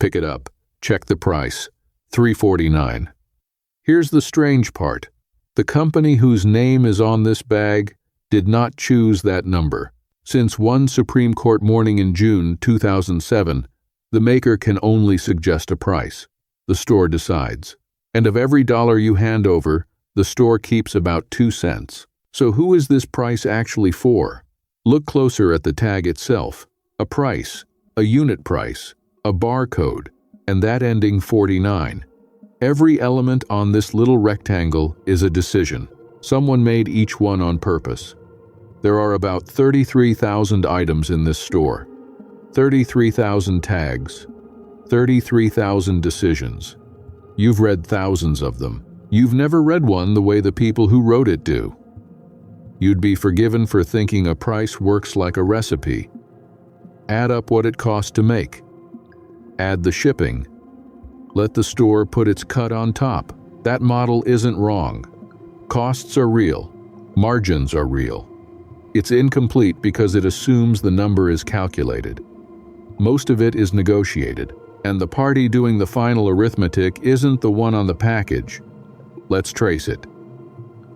Pick it up. Check the price. $3.49. Here's the strange part. The company whose name is on this bag did not choose that number. Since one Supreme Court morning in June 2007, the maker can only suggest a price. The store decides. And of every dollar you hand over, the store keeps about 2 cents. So who is this price actually for? Look closer at the tag itself. A price, a unit price, a barcode, and that ending 49. Every element on this little rectangle is a decision. Someone made each one on purpose. There are about 33,000 items in this store. 33,000 tags. 33,000 decisions. You've read thousands of them. You've never read one the way the people who wrote it do. You'd be forgiven for thinking a price works like a recipe. Add up what it costs to make. Add the shipping. Let the store put its cut on top. That model isn't wrong. Costs are real. Margins are real. It's incomplete because it assumes the number is calculated. Most of it is negotiated, and the party doing the final arithmetic isn't the one on the package. Let's trace it.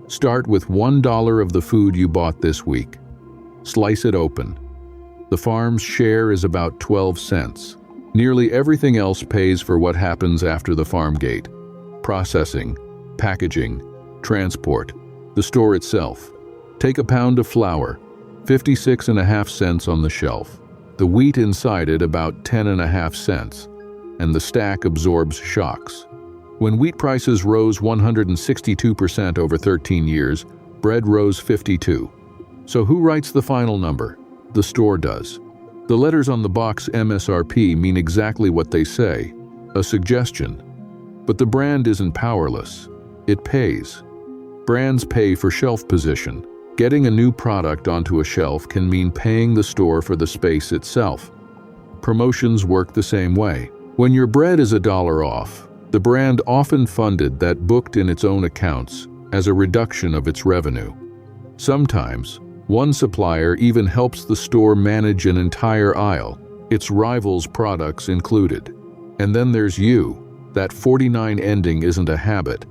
Start with $1 of the food you bought this week. Slice it open. The farm's share is about 12 cents. Nearly everything else pays for what happens after the farm gate. Processing, packaging, transport, the store itself. Take a pound of flour, 56.5 cents on the shelf. The wheat inside it about 10.5 cents, and the stack absorbs shocks. When wheat prices rose 162% over 13 years, bread rose 52%. So who writes the final number? The store does. The letters on the box MSRP mean exactly what they say, a suggestion. But the brand isn't powerless. It pays. Brands pay for shelf position. Getting a new product onto a shelf can mean paying the store for the space itself. Promotions work the same way. When your bread is $1 off, the brand often funded that booked in its own accounts as a reduction of its revenue. Sometimes, one supplier even helps the store manage an entire aisle, its rivals' products included. And then there's you. That 49 ending isn't a habit.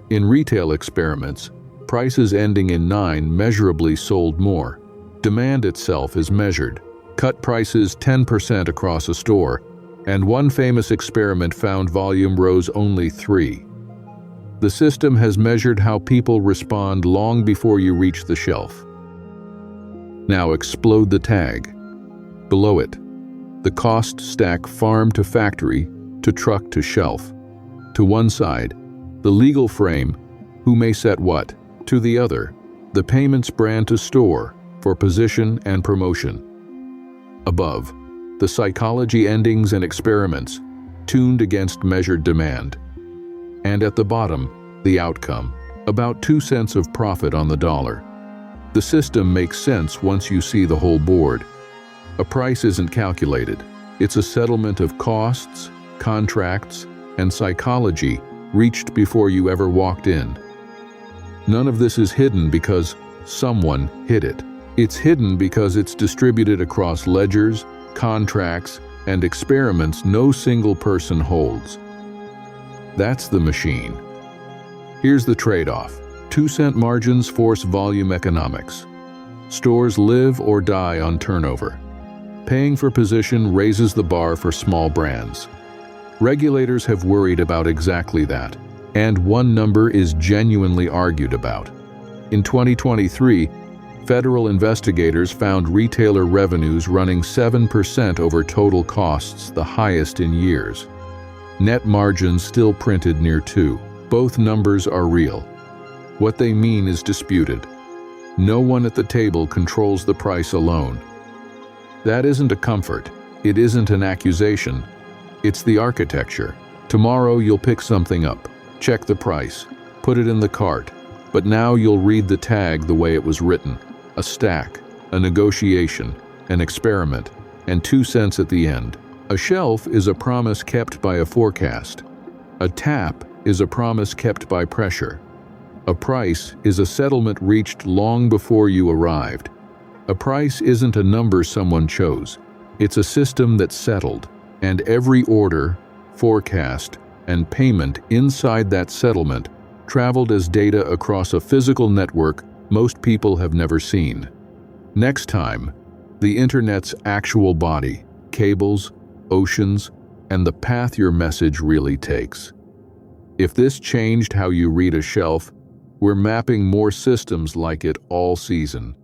In retail experiments, prices ending in 9 measurably sold more. Demand itself is measured. Cut prices 10% across a store, and one famous experiment found volume rose only 3. The system has measured how people respond long before you reach the shelf. Now explode the tag. Below it, the cost stack farm to factory to truck to shelf. To one side, the legal frame, who may set what. To the other, the payments brand to store for position and promotion. Above, the psychology endings and experiments tuned against measured demand. And at the bottom, the outcome, about 2 cents of profit on the dollar. The system makes sense once you see the whole board. A price isn't calculated. It's a settlement of costs, contracts, and psychology reached before you ever walked in. None of this is hidden because someone hid it. It's hidden because it's distributed across ledgers, contracts, and experiments no single person holds. That's the machine. Here's the trade-off. 2-cent margins force volume economics. Stores live or die on turnover. Paying for position raises the bar for small brands. Regulators have worried about exactly that, and one number is genuinely argued about. In 2023, federal investigators found retailer revenues running 7% over total costs, the highest in years. Net margins still printed near 2. Both numbers are real. What they mean is disputed. No one at the table controls the price alone. That isn't a comfort. It isn't an accusation. It's the architecture. Tomorrow you'll pick something up, check the price, put it in the cart, but now you'll read the tag the way it was written. A stack, a negotiation, an experiment, and 2 cents at the end. A shelf is a promise kept by a forecast. A tap is a promise kept by pressure. A price is a settlement reached long before you arrived. A price isn't a number someone chose. It's a system that settled. And every order, forecast, and payment inside that settlement traveled as data across a physical network most people have never seen. Next time, the internet's actual body, cables, oceans, and the path your message really takes. If this changed how you read a shelf, we're mapping more systems like it all season.